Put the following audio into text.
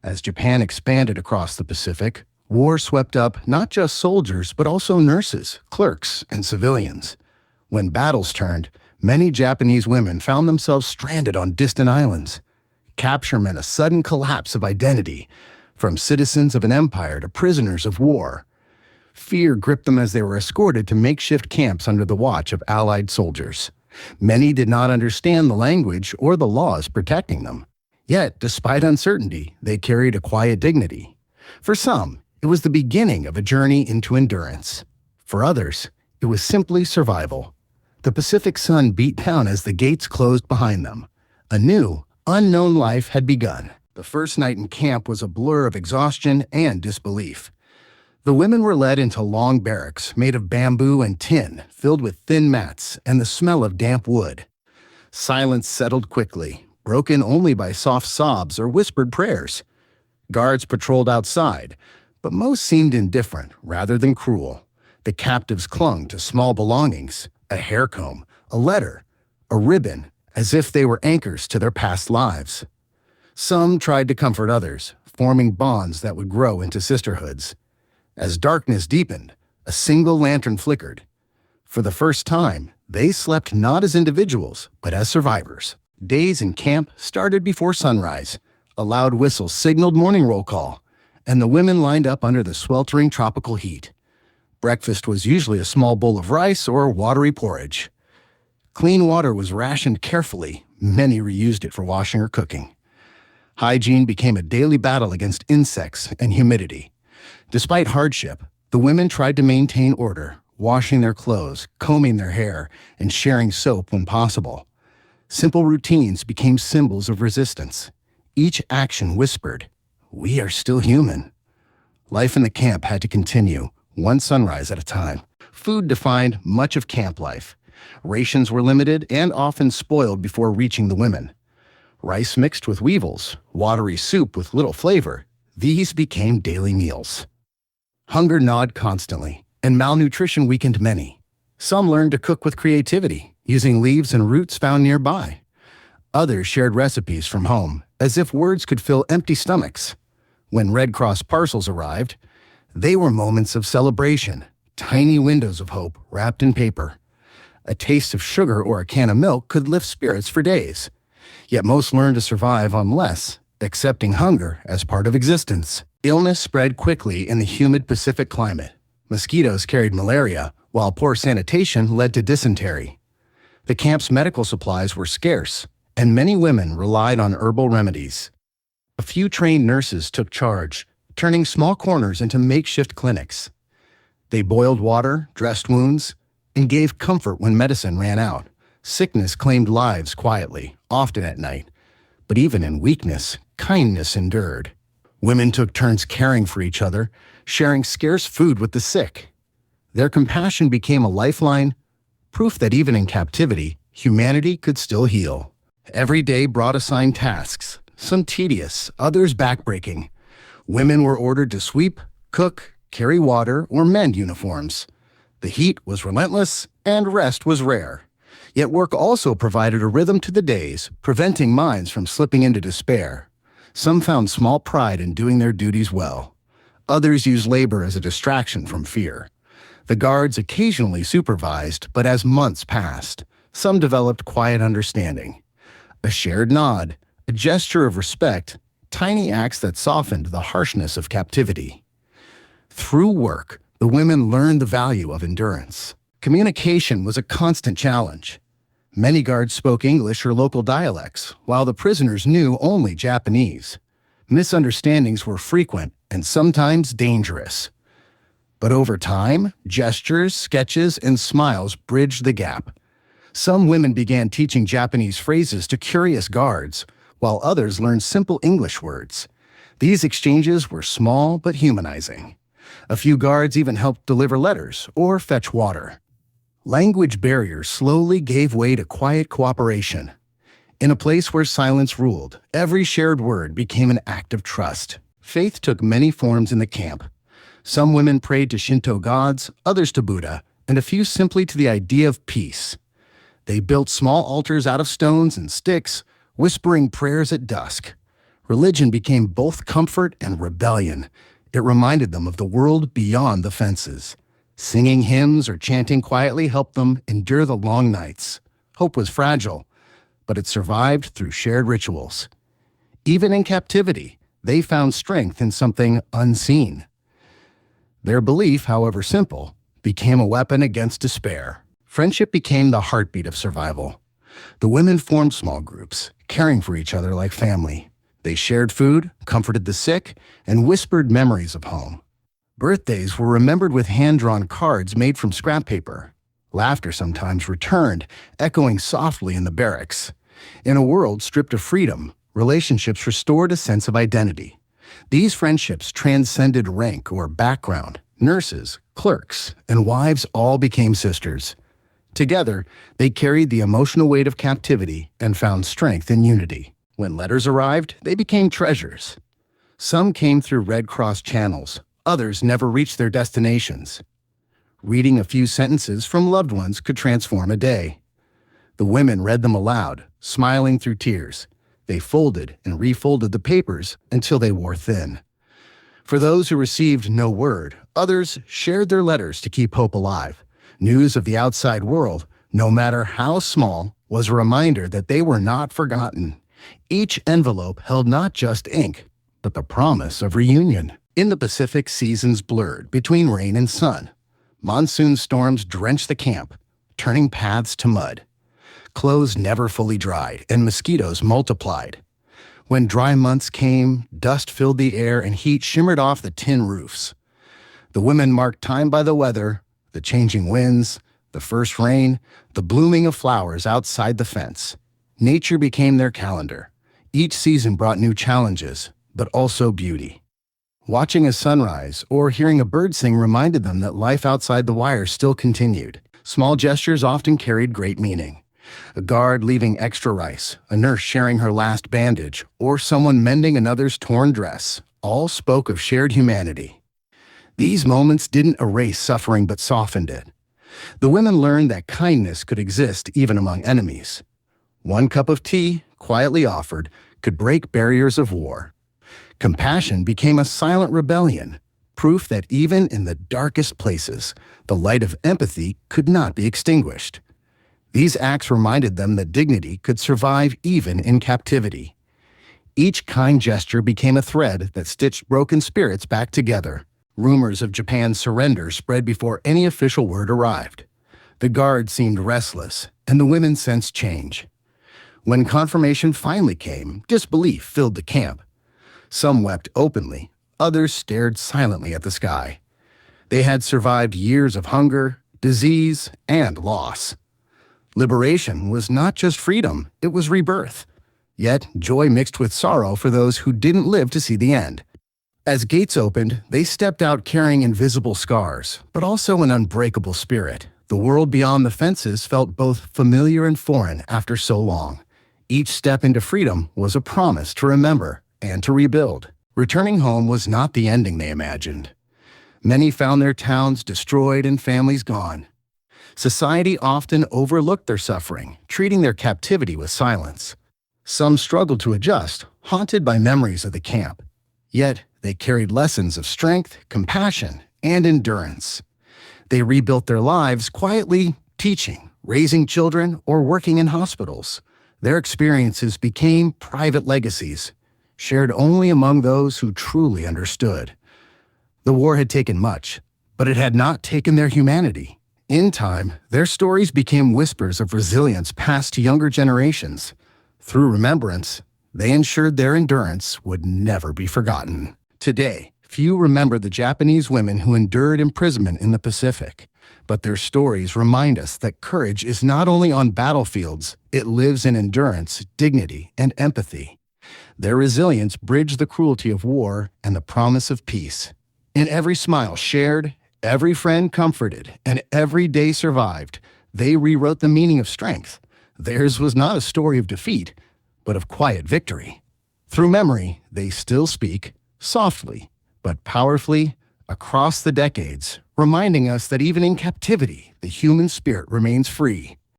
As Japan expanded across the Pacific, war swept up not just soldiers but also nurses, clerks, and civilians. When battles turned, many Japanese women found themselves stranded on distant islands. Capture meant a sudden collapse of identity, from citizens of an empire to prisoners of war. Fear gripped them as they were escorted to makeshift camps under the watch of Allied soldiers. Many did not understand the language or the laws protecting them. Yet, despite uncertainty, they carried a quiet dignity. For some, it was the beginning of a journey into endurance. For others, it was simply survival. The Pacific sun beat down as the gates closed behind them. A new, unknown life had begun. The first night in camp was a blur of exhaustion and disbelief. The women were led into long barracks made of bamboo and tin, filled with thin mats and the smell of damp wood. Silence settled quickly, broken only by soft sobs or whispered prayers. Guards patrolled outside, but most seemed indifferent rather than cruel. The captives clung to small belongings, a hair comb, a letter, a ribbon, as if they were anchors to their past lives. Some tried to comfort others, forming bonds that would grow into sisterhoods. As darkness deepened, a single lantern flickered. For the first time, they slept not as individuals, but as survivors. Days in camp started before sunrise. A loud whistle signaled morning roll call, and the women lined up under the sweltering tropical heat. Breakfast was usually a small bowl of rice or watery porridge. Clean water was rationed carefully. Many reused it for washing or cooking. Hygiene became a daily battle against insects and humidity. Despite hardship, the women tried to maintain order, washing their clothes, combing their hair, and sharing soap when possible. Simple routines became symbols of resistance. Each action whispered, "We are still human." Life in the camp had to continue, one sunrise at a time. Food defined much of camp life. Rations were limited and often spoiled before reaching the women. Rice mixed with weevils, watery soup with little flavor, these became daily meals. Hunger gnawed constantly, and malnutrition weakened many. Some learned to cook with creativity, using leaves and roots found nearby. Others shared recipes from home, as if words could fill empty stomachs. When Red Cross parcels arrived, they were moments of celebration, tiny windows of hope wrapped in paper. A taste of sugar or a can of milk could lift spirits for days. Yet most learned to survive on less, accepting hunger as part of existence. Illness spread quickly in the humid Pacific climate. Mosquitoes carried malaria, while poor sanitation led to dysentery. The camp's medical supplies were scarce, and many women relied on herbal remedies. A few trained nurses took charge, turning small corners into makeshift clinics. They boiled water, dressed wounds, and gave comfort when medicine ran out. Sickness claimed lives quietly, often at night. But even in weakness, kindness endured. Women took turns caring for each other, sharing scarce food with the sick. Their compassion became a lifeline, proof that even in captivity, humanity could still heal. Every day brought assigned tasks, some tedious, others backbreaking. Women were ordered to sweep, cook, carry water, or mend uniforms. The heat was relentless, and rest was rare. Yet work also provided a rhythm to the days, preventing minds from slipping into despair. Some found small pride in doing their duties well. Others used labor as a distraction from fear. The guards occasionally supervised, but as months passed, some developed quiet understanding. A shared nod, a gesture of respect, tiny acts that softened the harshness of captivity. Through work, the women learned the value of endurance. Communication was a constant challenge. Many guards spoke English or local dialects, while the prisoners knew only Japanese. Misunderstandings were frequent and sometimes dangerous. But over time, gestures, sketches, and smiles bridged the gap. Some women began teaching Japanese phrases to curious guards, while others learned simple English words. These exchanges were small but humanizing. A few guards even helped deliver letters or fetch water. Language barriers slowly gave way to quiet cooperation. In a place where silence ruled, every shared word became an act of trust. Faith took many forms in the camp. Some women prayed to Shinto gods, others to Buddha, and a few simply to the idea of peace. They built small altars out of stones and sticks, whispering prayers at dusk. Religion became both comfort and rebellion. It reminded them of the world beyond the fences. Singing hymns or chanting quietly helped them endure the long nights. Hope was fragile, but it survived through shared rituals. Even in captivity, they found strength in something unseen. Their belief, however simple, became a weapon against despair. Friendship became the heartbeat of survival. The women formed small groups, caring for each other like family. They shared food, comforted the sick, and whispered memories of home. Birthdays were remembered with hand-drawn cards made from scrap paper. Laughter sometimes returned, echoing softly in the barracks. In a world stripped of freedom, relationships restored a sense of identity. These friendships transcended rank or background. Nurses, clerks, and wives all became sisters. Together, they carried the emotional weight of captivity and found strength in unity. When letters arrived, they became treasures. Some came through Red Cross channels. Others never reached their destinations. Reading a few sentences from loved ones could transform a day. The women read them aloud, smiling through tears. They folded and refolded the papers until they wore thin. For those who received no word, others shared their letters to keep hope alive. News of the outside world, no matter how small, was a reminder that they were not forgotten. Each envelope held not just ink, but the promise of reunion. In the Pacific, seasons blurred between rain and sun. Monsoon storms drenched the camp, turning paths to mud. Clothes never fully dried, and mosquitoes multiplied. When dry months came, dust filled the air and heat shimmered off the tin roofs. The women marked time by the weather, the changing winds, the first rain, the blooming of flowers outside the fence. Nature became their calendar. Each season brought new challenges, but also beauty. Watching a sunrise or hearing a bird sing reminded them that life outside the wire still continued. Small gestures often carried great meaning. A guard leaving extra rice, a nurse sharing her last bandage, or someone mending another's torn dress, all spoke of shared humanity. These moments didn't erase suffering but softened it. The women learned that kindness could exist even among enemies. One cup of tea, quietly offered, could break barriers of war. Compassion became a silent rebellion, proof that even in the darkest places, the light of empathy could not be extinguished. These acts reminded them that dignity could survive even in captivity. Each kind gesture became a thread that stitched broken spirits back together. Rumors of Japan's surrender spread before any official word arrived. The guard seemed restless, and the women sensed change. When confirmation finally came, disbelief filled the camp. Some wept openly, others stared silently at the sky. They had survived years of hunger, disease, and loss. Liberation was not just freedom, it was rebirth. Yet, joy mixed with sorrow for those who didn't live to see the end. As gates opened, they stepped out carrying invisible scars, but also an unbreakable spirit. The world beyond the fences felt both familiar and foreign after so long. Each step into freedom was a promise to remember and to rebuild. Returning home was not the ending they imagined. Many found their towns destroyed and families gone. Society often overlooked their suffering, treating their captivity with silence. Some struggled to adjust, haunted by memories of the camp. Yet, they carried lessons of strength, compassion, and endurance. They rebuilt their lives quietly, teaching, raising children, or working in hospitals. Their experiences became private legacies, shared only among those who truly understood. The war had taken much, but it had not taken their humanity. In time, their stories became whispers of resilience passed to younger generations. Through remembrance, they ensured their endurance would never be forgotten. Today, few remember the Japanese women who endured imprisonment in the Pacific, but their stories remind us that courage is not only on battlefields, it lives in endurance, dignity, and empathy. Their resilience bridged the cruelty of war and the promise of peace. In every smile shared, every friend comforted, and every day survived, they rewrote the meaning of strength. Theirs was not a story of defeat, but of quiet victory. Through memory, they still speak, softly, but powerfully, across the decades, reminding us that even in captivity, the human spirit remains free.